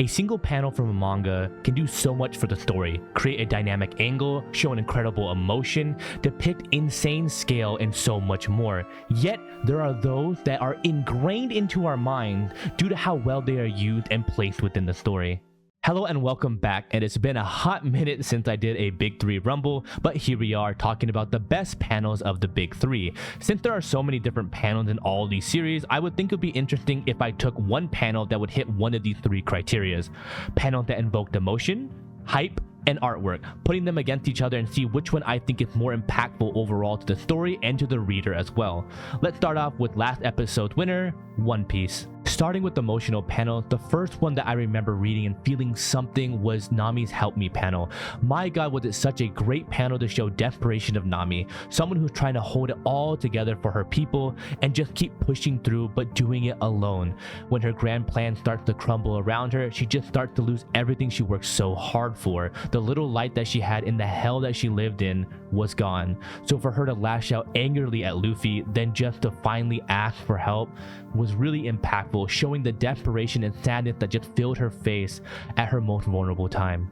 A single panel from a manga can do so much for the story, create a dynamic angle, show an incredible emotion, depict insane scale, and so much more. Yet, there are those that are ingrained into our mind due to how well they are used and placed within the story. Hello and welcome back, and it's been a hot minute since I did a Big 3 Rumble, but here we are talking about the best panels of the Big 3. Since there are so many different panels in all these series, I would think it would be interesting if I took one panel that would hit one of these three criterias. Panels that invoked emotion, hype, and artwork, putting them against each other and see which one I think is more impactful overall to the story and to the reader as well. Let's start off with last episode's winner, One Piece. Starting with the emotional panel, the first one that I remember reading and feeling something was Nami's Help Me panel. My god, was it such a great panel to show desperation of Nami, someone who's trying to hold it all together for her people and just keep pushing through but doing it alone. When her grand plan starts to crumble around her, she just starts to lose everything she worked so hard for. The little light that she had in the hell that she lived in was gone. So for her to lash out angrily at Luffy, then just to finally ask for help, was really impactful, showing the desperation and sadness that just filled her face at her most vulnerable time.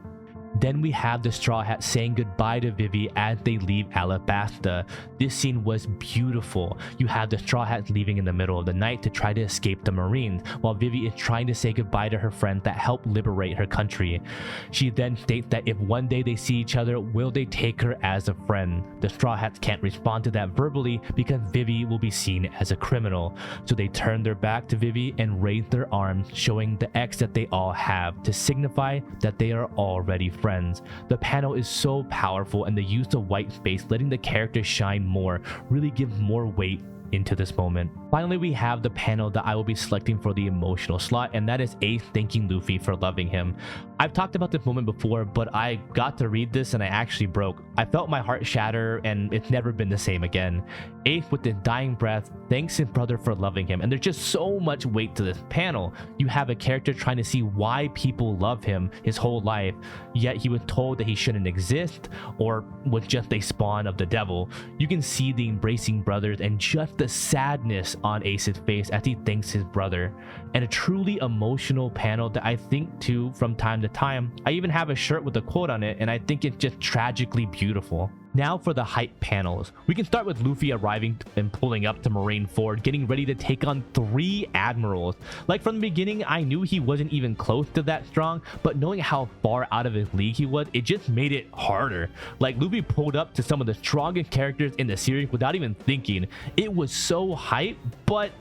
Then we have the Straw Hats saying goodbye to Vivi as they leave Alabasta. This scene was beautiful. You have the Straw Hats leaving in the middle of the night to try to escape the Marines, while Vivi is trying to say goodbye to her friends that helped liberate her country. She then states that if one day they see each other, will they take her as a friend? The Straw Hats can't respond to that verbally because Vivi will be seen as a criminal. So they turn their back to Vivi and raise their arms, showing the X that they all have to signify that they are already friends. The panel is so powerful, and the use of white space letting the characters shine more really gives more weight into this moment. Finally, we have the panel that I will be selecting for the emotional slot, and that is Ace thanking Luffy for loving him. I've talked about this moment before, but I got to read this and I actually broke. I felt my heart shatter, and it's never been the same again. Ace, with his dying breath, thanks his brother for loving him, and there's just so much weight to this panel. You have a character trying to see why people love him his whole life, yet he was told that he shouldn't exist or was just a spawn of the devil. You can see the embracing brothers and just the sadness on Ace's face as he thanks his brother, and a truly emotional panel that I think to from time to time. I even have a shirt with a quote on it, and I think it's just tragically beautiful. Now for the hype panels. We can start with Luffy arriving and pulling up to Marineford, getting ready to take on 3 admirals. Like, from the beginning, I knew he wasn't even close to that strong, but knowing how far out of his league he was, it just made it harder. Like, Luffy pulled up to some of the strongest characters in the series without even thinking. It was so hype, but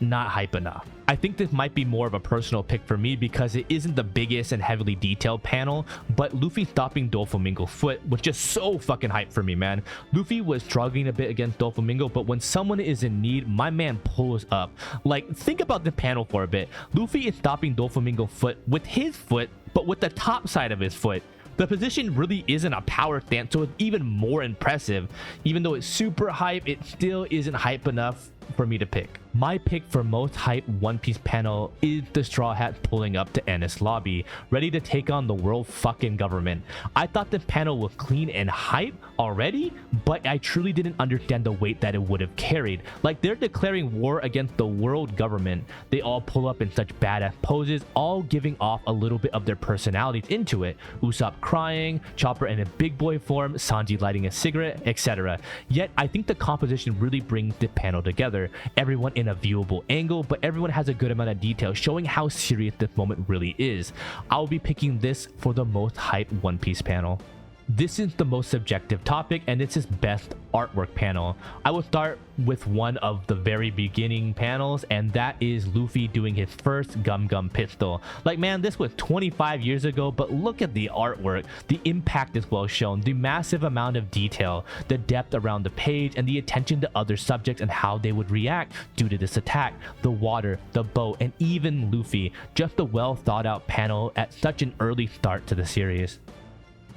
not hype enough. I think this might be more of a personal pick for me because it isn't the biggest and heavily detailed panel, but Luffy stopping Doflamingo's foot was just so fucking hype for me, man. Luffy was struggling a bit against Doflamingo, but when someone is in need, my man pulls up. Like, think about the panel for a bit. Luffy is stopping Doflamingo's foot with his foot, but with the top side of his foot. The position really isn't a power stance, so it's even more impressive. Even though it's super hype, it still isn't hype enough for me to pick. My pick for most hype One Piece panel is the Straw Hats pulling up to Enies Lobby, ready to take on the world fucking government. I thought this panel was clean and hype already, but I truly didn't understand the weight that it would have carried. Like, they're declaring war against the world government. They all pull up in such badass poses, all giving off a little bit of their personalities into it. Usopp crying, Chopper in a big boy form, Sanji lighting a cigarette, etc. Yet I think the composition really brings the panel together. Everyone in a viewable angle, but everyone has a good amount of detail showing how serious this moment really is. I'll be picking this for the most hype One Piece panel. This is the most subjective topic, and it's his best artwork panel. I will start with one of the very beginning panels, and that is Luffy doing his first Gum Gum pistol. Like, man, this was 25 years ago, but look at the artwork. The impact is well shown, the massive amount of detail, the depth around the page, and the attention to other subjects and how they would react due to this attack. The water, the boat, and even Luffy. Just a well thought out panel at such an early start to the series.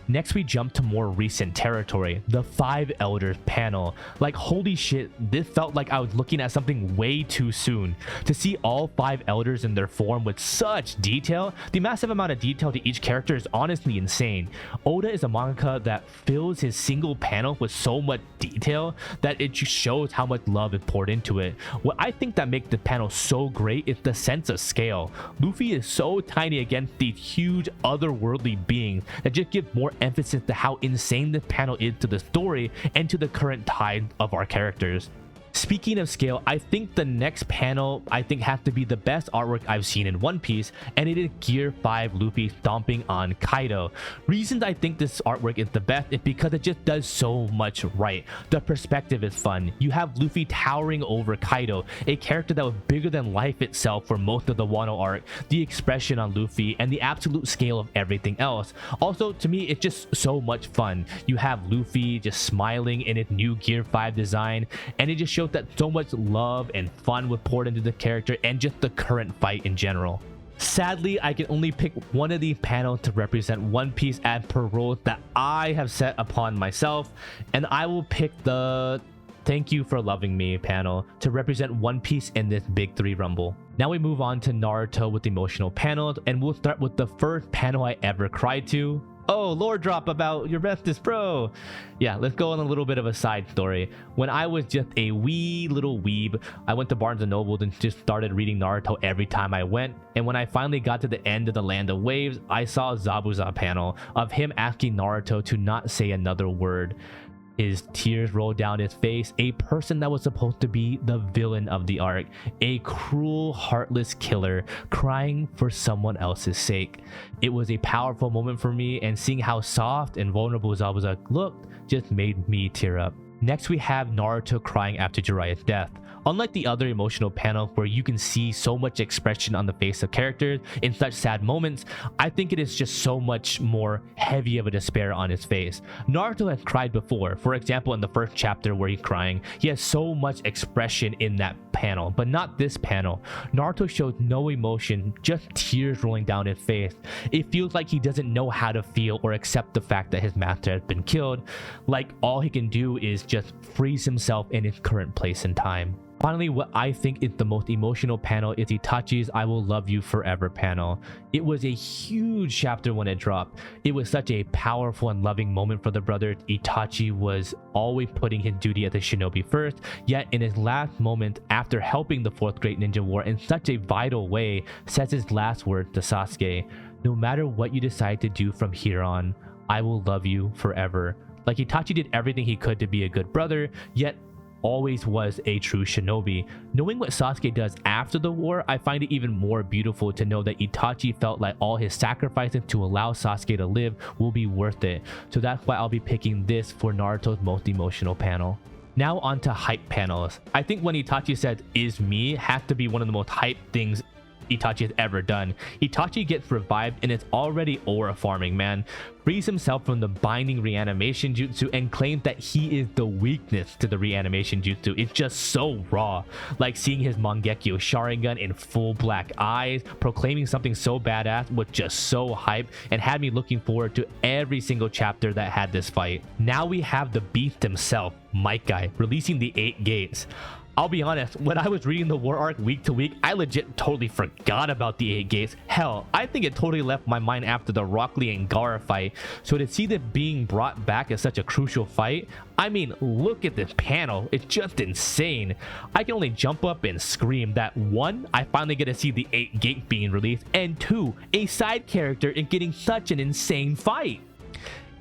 Next we jump to more recent territory, the 5 Elders panel. Like holy shit, this felt like I was looking at something way too soon. To see all 5 Elders in their form with such detail, the massive amount of detail to each character is honestly insane. Oda is a mangaka that fills his single panel with so much detail that it just shows how much love is poured into it. What I think that makes the panel so great is the sense of scale. Luffy is so tiny against these huge otherworldly beings that just give more emphasis to how insane this panel is to the story and to the current tide of our characters. Speaking of scale, I think the next panel has to be the best artwork I've seen in One Piece, and it is Gear 5 Luffy stomping on Kaido. Reasons I think this artwork is the best is because it just does so much right. The perspective is fun. You have Luffy towering over Kaido, a character that was bigger than life itself for most of the Wano arc, the expression on Luffy, and the absolute scale of everything else. Also, to me, it's just so much fun. You have Luffy just smiling in its new Gear 5 design, and it just shows that so much love and fun was poured into the character and just the current fight in general. Sadly, I can only pick one of these panels to represent One Piece as per rules that I have set upon myself, and I will pick the Thank You for Loving Me panel to represent One Piece in this Big 3 Rumble. Now we move on to Naruto with emotional panels, and we'll start with the first panel I ever cried to. Oh, lore drop about your bestest bro. Yeah, let's go on a little bit of a side story. When I was just a wee little weeb, I went to Barnes & Noble and just started reading Naruto every time I went. And when I finally got to the end of the Land of Waves, I saw a Zabuza panel of him asking Naruto to not say another word. His tears rolled down his face. A person that was supposed to be the villain of the arc, a cruel, heartless killer crying for someone else's sake. It was a powerful moment for me, and seeing how soft and vulnerable Zabuza looked just made me tear up. Next we have Naruto crying after Jiraiya's death. Unlike the other emotional panels where you can see so much expression on the face of characters in such sad moments, I think it is just so much more heavy of a despair on his face. Naruto has cried before. For example, in the first chapter where he's crying, he has so much expression in that panel, but not this panel. Naruto shows no emotion, just tears rolling down his face. It feels like he doesn't know how to feel or accept the fact that his master has been killed. Like all he can do is just freeze himself in his current place and time. Finally, what I think is the most emotional panel is Itachi's I Will Love You Forever panel. It was a huge chapter when it dropped. It was such a powerful and loving moment for the brothers. Itachi was always putting his duty as a shinobi first, yet in his last moment after helping the 4th Great Ninja War in such a vital way, says his last words to Sasuke: "No matter what you decide to do from here on, I will love you forever." Like Itachi did everything he could to be a good brother, yet always was a true shinobi. Knowing what Sasuke does after the war, I find it even more beautiful to know that Itachi felt like all his sacrifices to allow Sasuke to live will be worth it. So that's why I'll be picking this for Naruto's most emotional panel. Now on to hype panels. I think when Itachi says "is me" has to be one of the most hype things Itachi has ever done. Itachi gets revived and it's already aura farming, man. Frees himself from the binding reanimation jutsu and claims that he is the weakness to the reanimation jutsu. It's just so raw. Like seeing his Mangekyo Sharingan in full black eyes, proclaiming something so badass was just so hype and had me looking forward to every single chapter that had this fight. Now we have the beast himself, Might Guy, releasing the 8 gates. I'll be honest, when I was reading the war arc week to week, I legit totally forgot about the 8 gates. Hell, I think it totally left my mind after the Rock Lee and Gaara fight. So to see that being brought back as such a crucial fight, I mean, look at this panel. It's just insane. I can only jump up and scream that 1, I finally get to see the 8 gate being released, and 2, a side character in getting such an insane fight.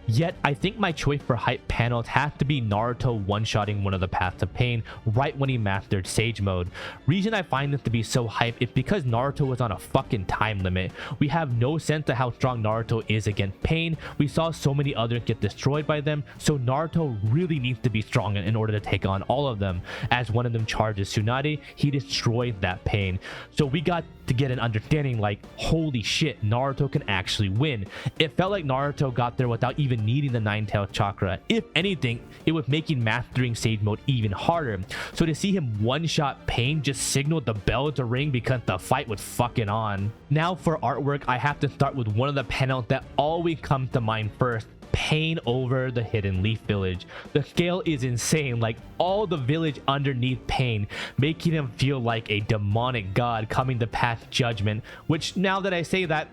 Yet, I think my choice for hype panels has to be Naruto one-shotting one of the Paths of Pain right when he mastered Sage Mode. Reason I find this to be so hype is because Naruto was on a fucking time limit. We have no sense of how strong Naruto is against Pain. We saw so many others get destroyed by them, so Naruto really needs to be strong in order to take on all of them. As one of them charges Tsunade, he destroys that Pain. So we got to get an understanding like, holy shit, Naruto can actually win. It felt like Naruto got there without even needing the 9-tailed chakra. If anything, it was making mastering Sage Mode even harder. So to see him one-shot Pain just signaled the bell to ring because the fight was fucking on. Now for artwork, I have to start with one of the panels that always comes to mind first. pain over the Hidden Leaf Village. The scale is insane, like all the village underneath Pain, making him feel like a demonic god coming to pass judgment, which now that I say that,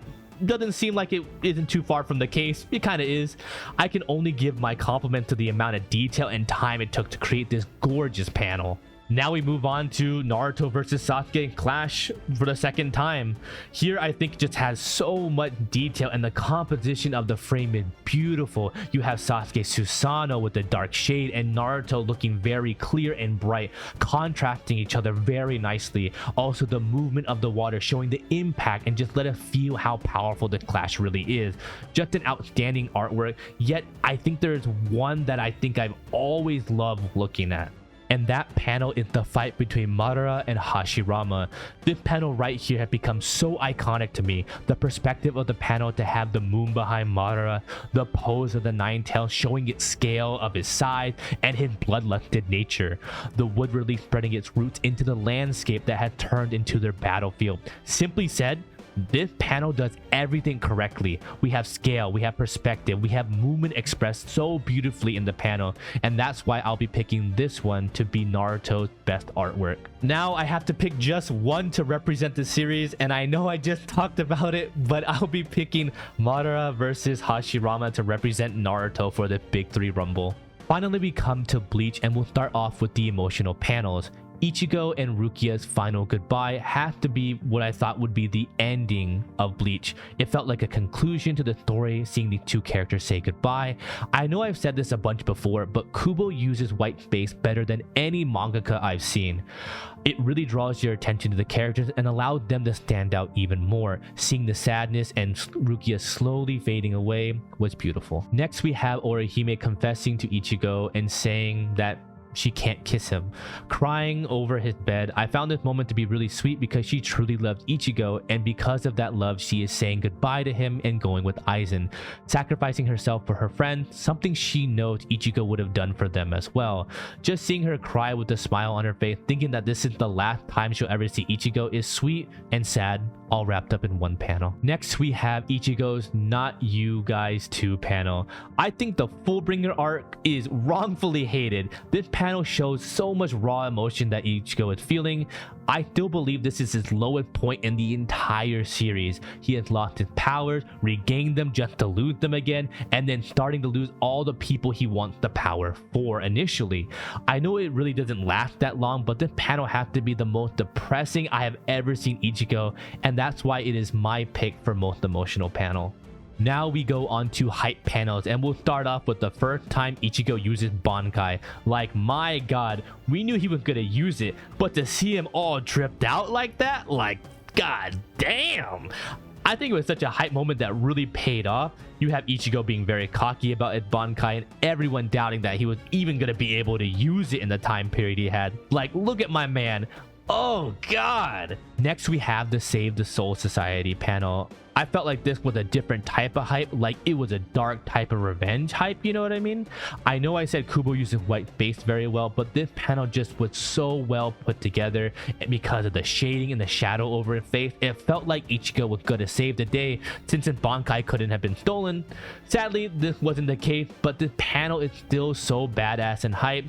doesn't seem like it isn't too far from the case. It kind of is. I can only give my compliment to the amount of detail and time it took to create this gorgeous panel. Now we move on to Naruto versus Sasuke clash for the second time. Here I think it just has so much detail, and the composition of the frame is beautiful. You have Sasuke Susanoo with the dark shade and Naruto looking very clear and bright, contrasting each other very nicely. Also the movement of the water showing the impact and just let us feel how powerful the clash really is. Just an outstanding artwork, yet I think there's one that I think I've always loved looking at. And that panel is the fight between Madara and Hashirama. This panel right here has become so iconic to me. The perspective of the panel to have the moon behind Madara, the pose of the nine tails showing its scale of his size and his bloodlusted nature. The wood relief spreading its roots into the landscape that had turned into their battlefield. Simply said, this panel does everything correctly. We have scale, we have perspective, we have movement expressed so beautifully in the panel, and that's why I'll be picking this one to be Naruto's best artwork. Now I have to pick just one to represent the series, and I know I just talked about it, but I'll be picking Madara versus Hashirama to represent Naruto for the Big 3 Rumble. Finally, we come to Bleach, and we'll start off with the emotional panels. Ichigo and Rukia's final goodbye has to be what I thought would be the ending of Bleach. It felt like a conclusion to the story, seeing the two characters say goodbye. I know I've said this a bunch before, but Kubo uses white space better than any mangaka I've seen. It really draws your attention to the characters and allows them to stand out even more. Seeing the sadness and Rukia slowly fading away was beautiful. Next, we have Orihime confessing to Ichigo and saying that she can't kiss him, crying over his bed. I found this moment to be really sweet because she truly loved Ichigo, and because of that love, she is saying goodbye to him and going with Aizen, sacrificing herself for her friend, something she knows Ichigo would have done for them as well. Just seeing her cry with a smile on her face, thinking that this is the last time she'll ever see Ichigo, is sweet and sad, all wrapped up in one panel. Next, we have Ichigo's Not You Guys 2 panel. I think the Fullbringer arc is wrongfully hated. This panel shows so much raw emotion that Ichigo is feeling. I still believe this is his lowest point in the entire series. He has lost his powers, regained them just to lose them again, and then starting to lose all the people he wants the power for initially. I know it really doesn't last that long, but this panel has to be the most depressing I have ever seen Ichigo, and that's why it is my pick for most emotional panel. Now we go on to hype panels, and we'll start off with the first time Ichigo uses Bankai. Like, my god, we knew he was gonna use it, but to see him all dripped out like that, like, god damn. I think it was such a hype moment that really paid off. You have Ichigo being very cocky about his Bankai and everyone doubting that he was even gonna be able to use it in the time period he had. Like, look at my man. Oh god. Next, we have the Save the Soul Society panel. I felt like this was a different type of hype, like it was a dark type of revenge hype, you know what I mean? I know I said Kubo uses white space very well, but this panel just was so well put together, and because of the shading and the shadow over his face, it felt like Ichigo was gonna save the day since his Bankai couldn't have been stolen. Sadly, this wasn't the case, but this panel is still so badass and hype.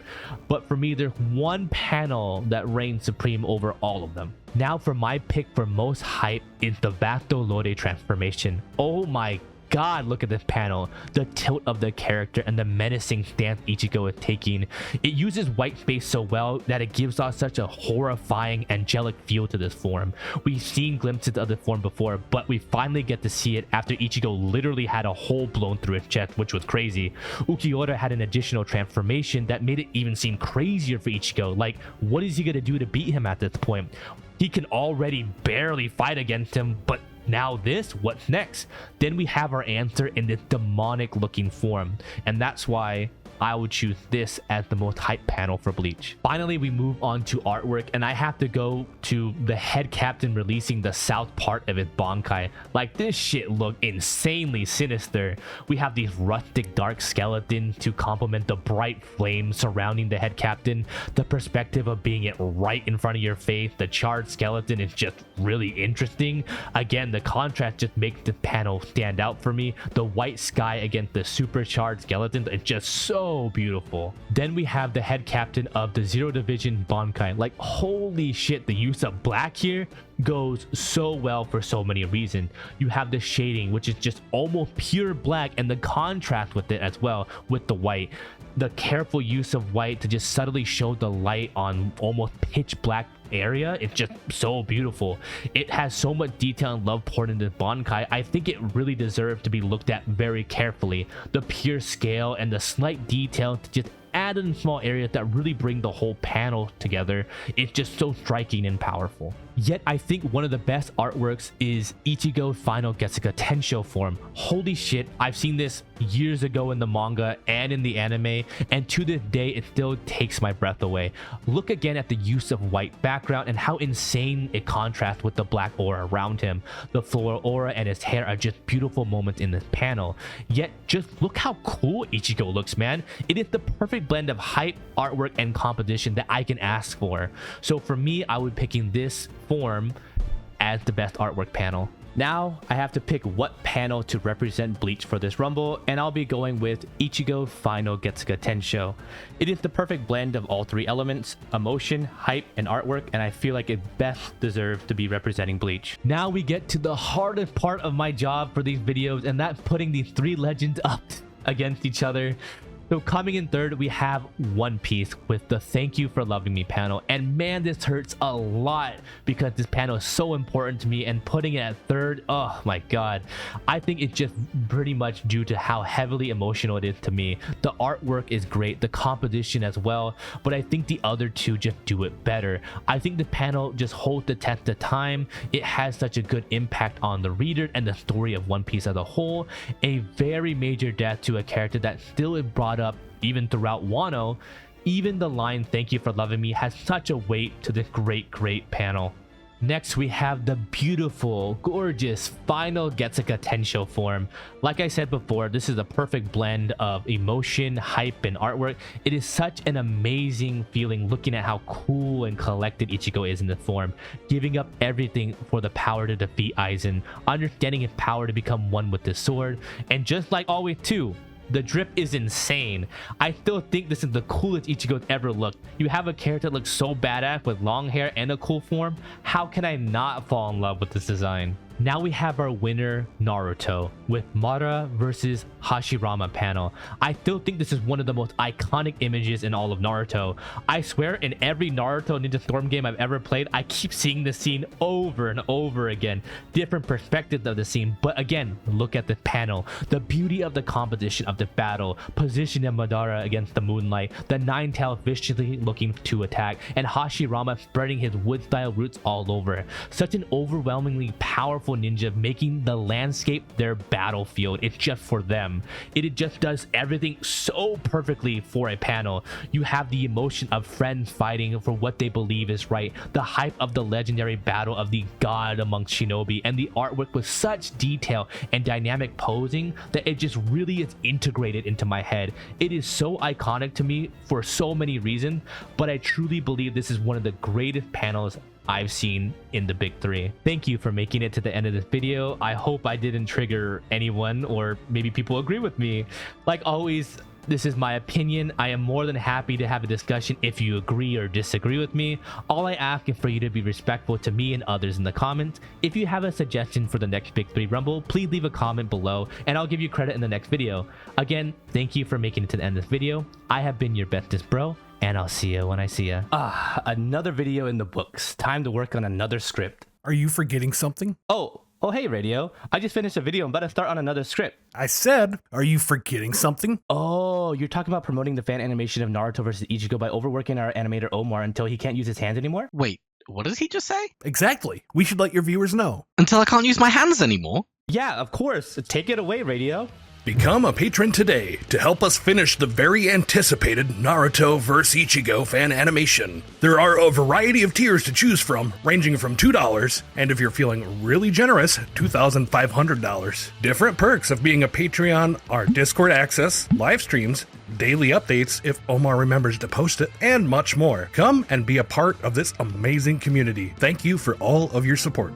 But for me, there's one panel that reigns supreme over all of them. Now for my pick for most hype is the Vasto Lode transformation. Oh my god, look at this panel. The tilt of the character and the menacing stance Ichigo is taking. It uses white space so well that it gives off such a horrifying, angelic feel to this form. We've seen glimpses of the form before, but we finally get to see it after Ichigo literally had a hole blown through his chest, which was crazy. Ukiura had an additional transformation that made it even seem crazier for Ichigo. Like, what is he gonna do to beat him at this point? He can already barely fight against him, but now this, what's next? Then we have our answer in this demonic looking form, and that's why I would choose this as the most hype panel for Bleach. Finally, we move on to artwork, and I have to go to the head captain releasing the south part of his Bankai. Like, this shit looked insanely sinister. We have these rustic dark skeletons to complement the bright flames surrounding the head captain. The perspective of being it right in front of your face, the charred skeleton is just really interesting. Again, the contrast just makes the panel stand out for me. The white sky against the supercharged skeleton, it's just so beautiful. Then we have the head captain of the Zero Division Bankai. Like, holy shit, the use of black here goes so well for so many reasons. You have the shading, which is just almost pure black, and the contrast with it as well with the white. The careful use of white to just subtly show the light on almost pitch black area, it's just so beautiful. It has so much detail and love poured into Bankai. I think it really deserves to be looked at very carefully. The pure scale and the slight detail to just add in small areas that really bring the whole panel together. It's just so striking and powerful. Yet I think one of the best artworks is Ichigo's final Getsuga Tensho form. Holy shit, I've seen this years ago in the manga and in the anime, and to this day it still takes my breath away. Look again at the use of white background and how insane it contrasts with the black aura around him. The floral aura and his hair are just beautiful moments in this panel. Yet just look how cool Ichigo looks, man. It is the perfect blend of hype, artwork, and composition that I can ask for. So for me, I would be picking this form as the best artwork panel. Now I have to pick what panel to represent Bleach for this rumble, and I'll be going with Ichigo Final Getsuga Tensho. It is the perfect blend of all three elements: emotion, hype, and artwork, and I feel like it best deserves to be representing Bleach. Now we get to the hardest part of my job for these videos, and that's putting these three legends up against each other. So coming in third, we have One Piece with the Thank You for Loving Me panel. And man, this hurts a lot because this panel is so important to me, and putting it at third, oh my god. I think it's just pretty much due to how heavily emotional it is to me. The artwork is great, the composition as well, but I think the other two just do it better. I think the panel just holds the test of time. It has such a good impact on the reader and the story of One Piece as a whole. A very major death to a character that still is brought up even throughout Wano. Even the line "Thank you for loving me" has such a weight to this great panel. Next, we have the beautiful, gorgeous final Getsuga Tensho form. Like I said before, this is a perfect blend of emotion, hype, and artwork. It is such an amazing feeling looking at how cool and collected Ichigo is in the form, giving up everything for the power to defeat Aizen, understanding his power to become one with the sword, and just like always too, the drip is insane. I still think this is the coolest Ichigo's ever looked. You have a character that looks so badass with long hair and a cool form. How can I not fall in love with this design? Now we have our winner, Naruto, with Madara versus Hashirama panel. I still think this is one of the most iconic images in all of Naruto. I swear, in every Naruto Ninja Storm game I've ever played, I keep seeing this scene over and over again. Different perspectives of the scene, but again, look at the panel. The beauty of the composition of the battle, position of Madara against the moonlight, the nine-tailed viciously looking to attack, and Hashirama spreading his wood-style roots all over. Such an overwhelmingly powerful ninja, making the landscape their battlefield. It's just for them. It just does everything so perfectly for a panel. You have the emotion of friends fighting for what they believe is right, the hype of the legendary battle of the god amongst shinobi, and the artwork with such detail and dynamic posing that it just really is integrated into my head. It is so iconic to me for so many reasons, but I truly believe this is one of the greatest panels I've seen in the big three. Thank you for making it to the end of this video. I hope I didn't trigger anyone, or maybe people agree with me. Like always, this is my opinion. I am more than happy to have a discussion if you agree or disagree with me. All I ask is for you to be respectful to me and others in the comments. If you have a suggestion for the next Big 3 Rumble, please leave a comment below and I'll give you credit in the next video. Again, thank you for making it to the end of this video. I have been your bestest bro, and I'll see you when I see you. Another video in the books. Time to work on another script. Are you forgetting something? Oh, hey, Radio. I just finished a video. I'm about to start on another script. I said, are you forgetting something? Oh, you're talking about promoting the fan animation of Naruto versus Ichigo by overworking our animator Omar until he can't use his hands anymore? Wait, what does he just say? Exactly. We should let your viewers know. Until I can't use my hands anymore? Yeah, of course. Take it away, Radio. Become a patron today to help us finish the very anticipated Naruto vs. Ichigo fan animation. There are a variety of tiers to choose from, ranging from $2, and if you're feeling really generous, $2,500. Different perks of being a Patreon are Discord access, live streams, daily updates if Omar remembers to post it, and much more. Come and be a part of this amazing community. Thank you for all of your support.